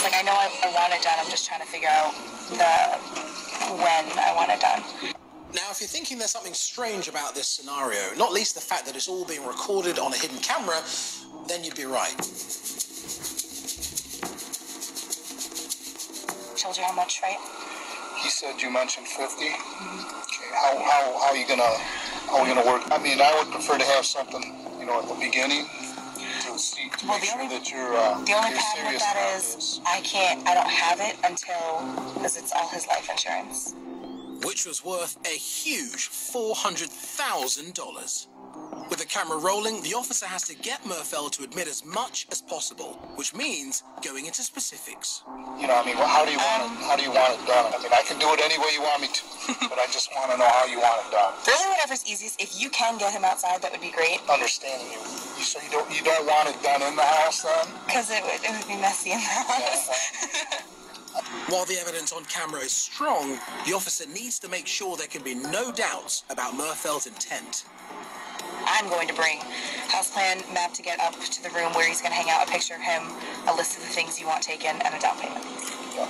Like, I know I want it done. I'm just trying to figure out when I want it done. Now, if you're thinking there's something strange about this scenario, not least the fact that it's all being recorded on a hidden camera, then you'd be right. Told you how much, right? He said you mentioned 50. Okay, how are you gonna work? I mean, I would prefer to have something, you know, at the beginning to see to make sure that you're the only problem serious with that about is this. I don't have it because it's all his life insurance. Which was worth a huge $400,000. With the camera rolling, the officer has to get Murfeld to admit as much as possible, which means going into specifics. You know, I mean, how do you want it done? I mean, I can do it any way you want me to, but I just want to know how you want it done. Really, whatever's easiest. If you can get him outside, that would be great. Understanding you. So you don't want it done in the house then? Because it would be messy in the house. While the evidence on camera is strong, the officer needs to make sure there can be no doubts about Murfeld's intent. I'm going to bring house plan map to get up to the room where he's going to hang out, a picture of him, a list of the things you want taken, and a down payment. Yeah.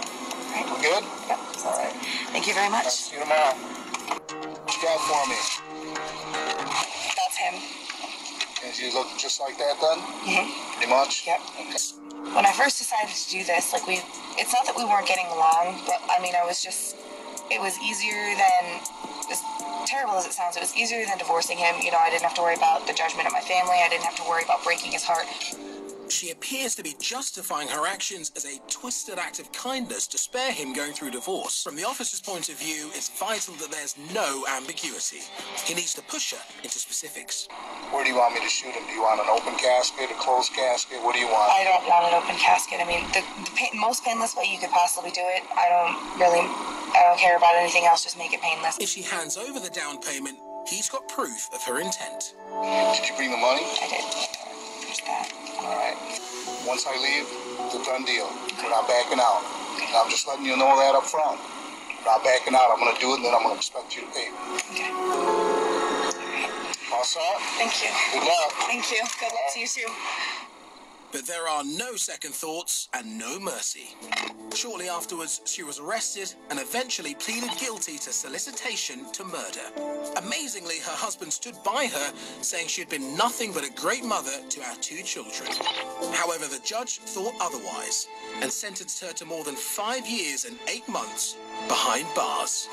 Right? We're good? Yep. All right. Thank you very much. I'll see you tomorrow. What you got for me? That's him. Does he look just like that then? Mm-hmm. Pretty much? Yep. Okay. When I first decided to do this, like it's not that we weren't getting along, but I mean, it was easier than, as terrible as it sounds, it was easier than divorcing him. You know, I didn't have to worry about the judgment of my family. I didn't have to worry about breaking his heart. She appears to be justifying her actions as a twisted act of kindness to spare him going through divorce. From the officer's point of view, it's vital that there's no ambiguity. He needs to push her into specifics. Where do you want me to shoot him? Do you want an open casket, a closed casket? What do you want? I don't want an open casket. I mean, the most painless way you could possibly do it. I don't care about anything else. Just make it painless. If she hands over the down payment, he's got proof of her intent. Did you bring the money? I did. There's that. All right. Once I leave, it's a done deal. We're not backing out. And I'm just letting you know that up front. We're not backing out. I'm going to do it, and then I'm going to expect you to pay me. Okay. All set? Thank you. Good luck. Thank you. Good luck to you too. But there are no second thoughts and no mercy. Shortly afterwards, she was arrested and eventually pleaded guilty to solicitation to murder. Amazingly, her husband stood by her, saying she had been nothing but a great mother to our 2 children. However, the judge thought otherwise and sentenced her to more than 5 years and 8 months behind bars.